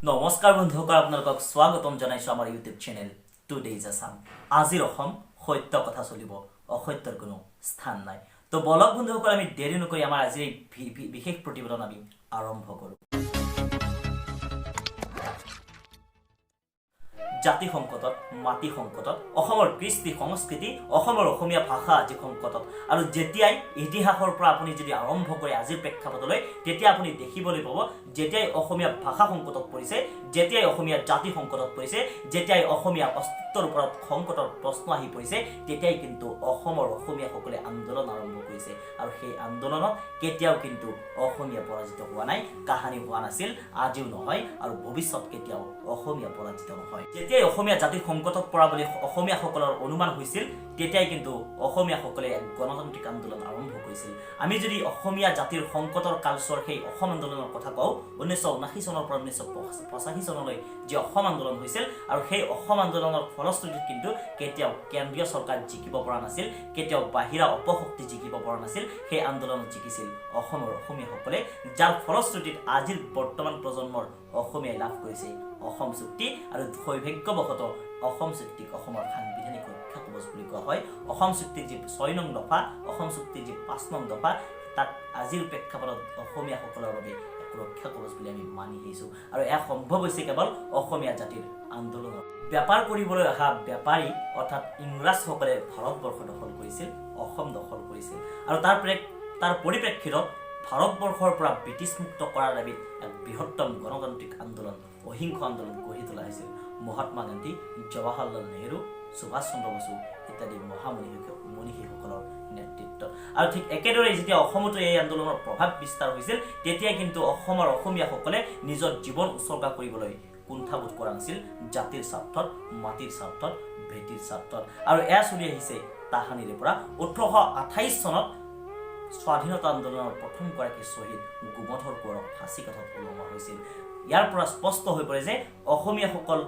নমস্কাৰ বন্ধুসকল, আপোনালোকক স্বাগতম জনাইছো আমাৰ ইউটিউব চেনেল টুডেজ আসাম। আজিৰ অসম সত্য কথা চলিব, অসত্যৰ কোনো স্থান নাই। তো বলক বন্ধুসকল, আমি দেৰি নকৰি আমাৰ আজিৰ এই বিশেষ প্ৰতিবেদন আমি আৰম্ভ কৰোঁ। জাতি সংকটত, মাটি সংকটত, অসমৰ কৃষ্টি সংস্কৃতি, অসমৰ অসমীয়া ভাষা আজি সংকটত। আৰু যেতিয়াই ইতিহাসৰ পৰা আপুনি যদি আৰম্ভ কৰে আজিৰ প্ৰেক্ষাপটলৈ, তেতিয়া আপুনি দেখিবলৈ পাব যেতিয়াই অসমীয়া ভাষা সংকটত পৰিছে, যেতিয়াই অসমীয়া জাতি সংকটত পৰিছে, যেতিয়াই অসমীয়া অস্তিত্বৰ ওপৰত সংকটৰ প্ৰশ্ন আহি পৰিছে, তেতিয়াই কিন্তু অসমৰ অসমীয়াসকলে আন্দোলন আৰম্ভ কৰিছে। আৰু সেই আন্দোলনত কেতিয়াও কিন্তু অসমীয়া পৰাজিত হোৱা নাই, কাহানি হোৱা নাছিল, আজিও নহয় আৰু ভৱিষ্যত কেতিয়াও অসমীয়া পৰাজিত নহয়। যেতিয়াই অসমীয়া জাতিৰ সংকটত পৰা বুলি অসমীয়াসকলৰ অনুমান হৈছিল, তেতিয়াই কিন্তু অসমীয়াসকলে এক গণতান্ত্ৰিক আন্দোলন আৰম্ভ কৰিছিল। আমি যদি অসমীয়া জাতিৰ সংকটৰ কালচোৱাৰ সেই অসম আন্দোলনৰ কথা কওঁ, 1979 চনৰ পৰা 1985 চনলৈ যি অসম আন্দোলন হৈছিল, আৰু সেই অসম আন্দোলনৰ ফলশ্ৰুতিত কিন্তু কেতিয়াও কেন্দ্ৰীয় চৰকাৰ জিকিব পৰা নাছিল, কেতিয়াও বাহিৰা অপশক্তি জিকিব পৰা নাছিল। সেই আন্দোলনত জিকিছিল অসমৰ অসমীয়াসকলে, যাৰ ফলশ্ৰুতিত আজিৰ বৰ্তমান প্ৰজন্মৰ অসমীয়াই লাভ কৰিছে অসম চুক্তি। আৰু সৌভাগ্যবশতঃ অসম চুক্তিক অসমৰ সাংবিধানিক ৰক্ষা কৱচ বুলি কোৱা হয়। অসম চুক্তিৰ যি 6 নং দফা, অসম চুক্তিৰ যি 5 নং দফা, তাক আজিৰ প্ৰেক্ষাপটত অসমীয়াসকলৰ বাবে এক ৰক্ষা কৱচ বুলি আমি মানি আহিছোঁ। আৰু এয়া সম্ভৱ হৈছে কেৱল অসমীয়া জাতিৰ আন্দোলনত। বেপাৰ কৰিবলৈ অহা বেপাৰী অৰ্থাৎ ইংৰাজসকলে ভাৰতবৰ্ষ দখল কৰিছিল, অসম দখল কৰিছিল। আৰু তাৰ পৰিপ্ৰেক্ষিতত ভাৰতবৰ্ষৰ পৰা ব্ৰিটিছ মুক্ত কৰাৰ দাবীত এক বৃহত্তম গণতান্ত্ৰিক আন্দোলন, অহিংস আন্দোলন গঢ়ি তোলা হৈছিল। মহাত্মা গান্ধী, জৱাহৰলাল নেহৰু, সুভাষ চন্দ্ৰ বসু ইত্যাদি মহামনীষীসকলৰ নেতৃত্বত। আৰু ঠিক একেদৰে যেতিয়া অসমতো এই আন্দোলনৰ প্ৰভাৱ বিস্তাৰ হৈছিল, তেতিয়া কিন্তু অসমৰ অসমীয়াসকলে নিজৰ জীৱন উৎসৰ্গা কৰিবলৈ কুণ্ঠাবোধ কৰা নাছিল, জাতিৰ স্বাৰ্থত, মাটিৰ স্বাৰ্থত, ভেটিৰ স্বাৰ্থত। আৰু এয়া চলি আহিছে তাহানিৰে পৰা। 1828 চনত স্বাধীনতা আন্দোলনৰ প্ৰথমগৰাকী শ্বহীদ গোমধৰ কোঁৱৰক ফাঁচী কাঠত ওলোমা হৈছিল। ইয়াৰ পৰা স্পষ্ট হৈ পৰে যে অসমীয়াসকল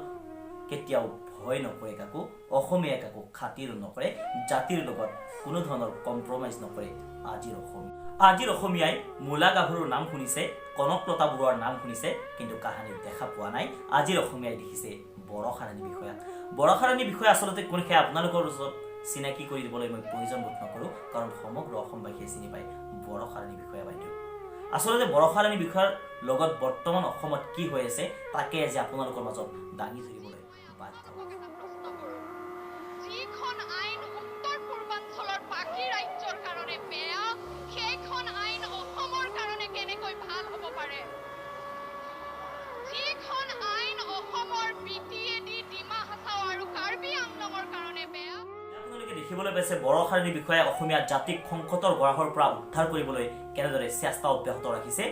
কেতিয়াও ভয় নকৰে কাকো, অসমীয়াই কাকো খাতিৰ নকৰে, জাতিৰ লগত কোনো ধৰণৰ কম্প্ৰমাইজ নকৰে আজিৰ অসমীয়াই মূলা গাভৰুৰ নাম শুনিছে, কনকলতা বৰুৱাৰ নাম শুনিছে, কিন্তু কাহানিত দেখা পোৱা নাই আজিৰ অসমীয়াই দেখিছে বৰষা ৰাণী বিষয়াক। বৰষা ৰাণী বিষয়া আচলতে কোন, সেয়া আপোনালোকৰ ওচৰত চিনাকি কৰি দিবলৈ মই প্ৰয়োজন বোধ নকৰোঁ, কাৰণ সমগ্ৰ অসমবাসীয়ে চিনি পায় বৰষা ৰাণী বিষয়া বাইদেউ। আচলতে বৰষা ৰাণী বিষয়াৰ লগত বৰ্তমান অসমত কি হৈ আছে তাকে আজি আপোনালোকৰ মাজত দাঙি ধৰিবলৈ বাধ্য। যিখন আইন উত্তৰ পূৰ্বাঞ্চলৰ বাকী ৰাজ্যৰ কাৰণে বেয়া, সেইখন আইন অসমৰ কাৰণে কেনেকৈ ভাল হ'ব পাৰে? যিখন আইন অসমৰ BTAD, ডিমা হাছাও আৰু কাৰ্বি আংলঙৰ কাৰণে বেয়া। আপোনালোকে দেখিবলৈ পাইছে বৰষা ৰাণী বিষয়াই অসমীয়া জাতিক সংকটৰ গৰাহৰ পৰা উদ্ধাৰ কৰিবলৈ কেনেদৰে চেষ্টা অব্যাহত ৰাখিছে,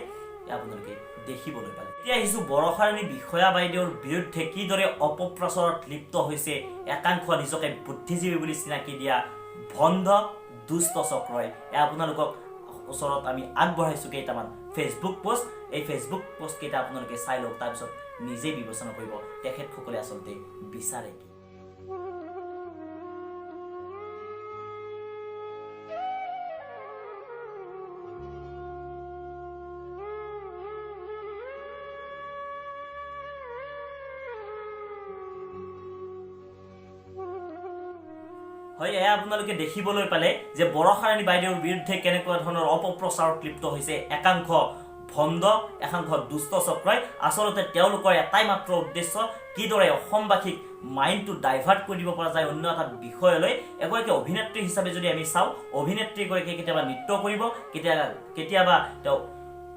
আপোনালোকে দেখিবলৈ পালে। এতিয়া আহিছোঁ বৰষা ৰাণী বিষয়া বাইদেউৰ বিৰুদ্ধে কিদৰে অপপ্ৰচাৰত লিপ্ত হৈছে একাংশ নিজকে বুদ্ধিজীৱী বুলি চিনাকি দিয়া ভণ্ড দুষ্ট চক্ৰই। আপোনালোকক ওচৰত আমি আগবঢ়াইছোঁ কেইটামান ফেচবুক পোষ্ট। এই ফেচবুক পোষ্ট কেইটা আপোনালোকে চাই লওক, তাৰপিছত নিজেই বিবেচনা কৰিব তেখেতসকলে আচলতে বিচাৰে কি। হয়, এয়া আপোনালোকে দেখিবলৈ পালে যে বৰষা ৰাণী বাইদেউৰ বিৰুদ্ধে কেনেকুৱা ধৰণৰ অপপ্ৰচাৰত লিপ্ত হৈছে একাংশ ভণ্ড, একাংশ দুষ্ট চক্ৰই। আচলতে তেওঁলোকৰ এটাই মাত্ৰ উদ্দেশ্য, কিদৰে অসমবাসীক মাইণ্ডটো ডাইভাৰ্ট কৰি দিব পৰা যায় অন্য এটা বিষয়লৈ। এগৰাকী অভিনেত্ৰী হিচাপে যদি আমি চাওঁ, অভিনেত্ৰীগৰাকীয়ে কেতিয়াবা নৃত্য কৰিব, কেতিয়াবা তেওঁ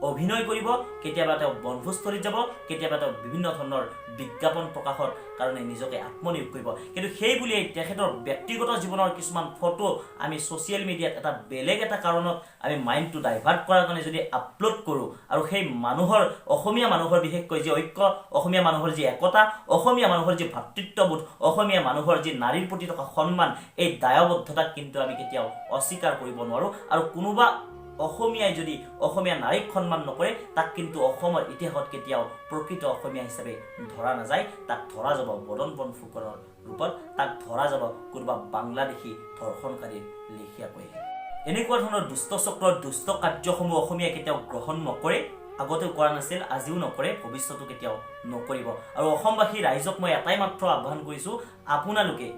অভিনয় কৰিব, কেতিয়াবা তেওঁ বনভোজস্থলীত যাব, কেতিয়াবা তেওঁ বিভিন্ন ধৰণৰ বিজ্ঞাপন প্ৰকাশৰ কাৰণে নিজকে আত্মনিয়োগ কৰিব। কিন্তু সেই বুলিয়েই তেখেতৰ ব্যক্তিগত জীৱনৰ কিছুমান ফটো আমি ছ'চিয়েল মিডিয়াত এটা বেলেগ এটা কাৰণত আমি মাইণ্ডটো ডাইভাৰ্ট কৰাৰ কাৰণে যদি আপলোড কৰোঁ, আৰু সেই মানুহৰ, অসমীয়া মানুহৰ বিশেষকৈ যি ঐক্য, অসমীয়া মানুহৰ যি একতা, অসমীয়া মানুহৰ যি ভাতৃত্ববোধ, অসমীয়া মানুহৰ যি নাৰীৰ প্ৰতি থকা সন্মান, এই দায়বদ্ধতাক কিন্তু আমি কেতিয়াও অস্বীকাৰ কৰিব নোৱাৰোঁ। আৰু কোনোবা অসমীয়াই যদি অসমীয়া নাৰীক সন্মান নকৰে, তাক কিন্তু অসমৰ ইতিহাসত কেতিয়াও প্ৰকৃত অসমীয়া হিচাপে ধৰা নাযায়। তাক ধৰা যাব বদন বন ফুকনৰ ৰূপত, তাক ধৰা যাব কোনোবা বাংলাদেশী ধৰ্ষণকাৰীৰ লেখীয়াকৈ। এনেকুৱা ধৰণৰ দুষ্ট চক্ৰৰ দুষ্ট কাৰ্যসমূহ অসমীয়াই কেতিয়াও গ্ৰহণ নকৰে, আগতেও কৰা নাছিল, আজিও নকৰে, ভৱিষ্যতো কেতিয়াও নকৰিব। আৰু অসমবাসী ৰাইজক মই এটাই মাত্ৰ আহ্বান কৰিছোঁ, আপোনালোকে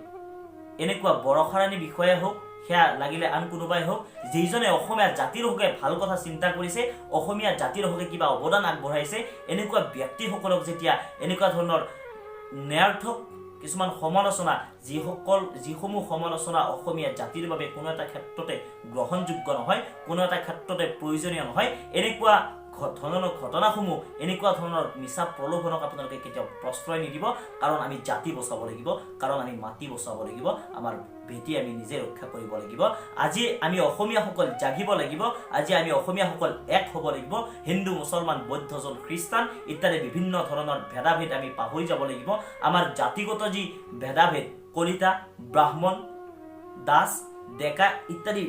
এনেকুৱা বৰষাৰাণী বিষয়া হওক, সেয়া লাগিলে আন কোনোবাই হওক, যিজনে অসমীয়া জাতিৰ হকে ভাল কথা চিন্তা কৰিছে, অসমীয়া জাতিৰ হকে কিবা অৱদান আগবঢ়াইছে, এনেকুৱা ব্যক্তিসকলক যেতিয়া এনেকুৱা ধৰণৰ ন্যাৰ্থক কিছুমান সমালোচনা, যিসমূহ সমালোচনা অসমীয়া জাতিৰ বাবে কোনো এটা ক্ষেত্ৰতে গ্ৰহণযোগ্য নহয়, কোনো এটা ক্ষেত্ৰতে প্ৰয়োজনীয় নহয়, এনেকুৱা ধৰণৰ ঘটনাসমূহ, এনেকুৱা ধৰণৰ মিছা প্ৰলোভনক আপোনালোকে কেতিয়াও প্ৰশ্ৰয় নিদিব। কাৰণ আমি জাতি বচাব লাগিব, কাৰণ আমি মাটি বচাব লাগিব, আমাৰ ভেটি আমি নিজে ৰক্ষা কৰিব লাগিব। আজি আমি অসমীয়াসকল জাগিব লাগিব, আজি আমি অসমীয়াসকল এক হ'ব লাগিব। হিন্দু, মুছলমান, বৌদ্ধজন, খ্ৰীষ্টান ইত্যাদি বিভিন্ন ধৰণৰ ভেদাভেদ আমি পাহৰি যাব লাগিব। আমাৰ জাতিগত যি ভেদাভেদ, কলিতা, ব্ৰাহ্মণ, দাস, ডেকা ইত্যাদি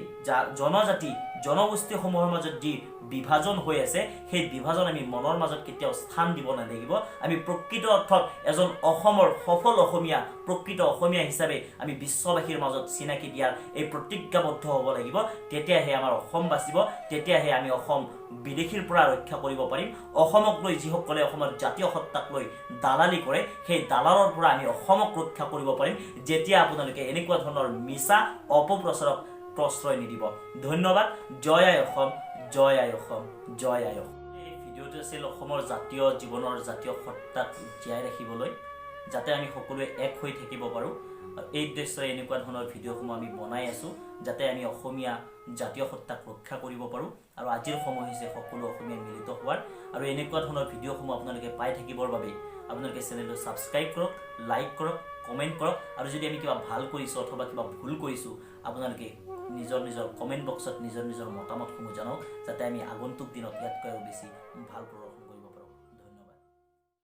জনজাতি জনগোষ্ঠীসমূহৰ মাজত যি বিভাজন হৈ আছে, সেই বিভাজন আমি মনৰ মাজত কেতিয়াও স্থান দিব নালাগিব। আমি প্ৰকৃত অৰ্থত এজন অসমৰ সফল অসমীয়া, প্ৰকৃত অসমীয়া হিচাপে আমি বিশ্ববাসীৰ মাজত চিনাকি দিয়াৰ এই প্ৰতিজ্ঞাবদ্ধ হ'ব লাগিব। তেতিয়াহে আমাৰ অসম বাচিব, তেতিয়াহে আমি অসম বিদেশীৰ পৰা ৰক্ষা কৰিব পাৰিম। অসমক লৈ যিসকলে অসমৰ জাতীয় সত্তাক লৈ দালালি কৰে, সেই দালালৰ পৰা আমি অসমক ৰক্ষা কৰিব পাৰিম, যেতিয়া আপোনালোকে এনেকুৱা ধৰণৰ মিছা অপপ্ৰচাৰক প্ৰশ্ৰয় নিদিব। ধন্যবাদ। জয় আই অসম, জয় আই অসম, জয় আই অসম। এই ভিডিঅ'টো আছিল অসমৰ জাতীয় জীৱনৰ জাতীয় সত্তাক জীয়াই ৰাখিবলৈ, যাতে আমি সকলোৱে এক হৈ থাকিব পাৰোঁ। এই উদ্দেশ্যৰে এনেকুৱা ধৰণৰ ভিডিঅ'সমূহ আমি বনাই আছোঁ, যাতে আমি অসমীয়া জাতীয় সত্তাক ৰক্ষা কৰিব পাৰোঁ। আৰু আজিৰ সময় হৈছে সকলো অসমীয়া মিলিত হোৱাৰ। আৰু এনেকুৱা ধৰণৰ ভিডিঅ'সমূহ আপোনালোকে পাই থাকিবৰ বাবে আপোনালোকে চেনেলটো ছাবস্ক্ৰাইব কৰক, লাইক কৰক, কমেণ্ট কৰক। আৰু যদি আমি কিবা ভাল কৰিছোঁ অথবা কিবা ভুল কৰিছোঁ, আপোনালোকে নিজৰ কমেণ্ট বক্সত নিজৰ মতামতসমূহ জনাওক, যাতে আমি আগন্তুক দিনত ইয়াতকৈ আৰু বেছি ভাল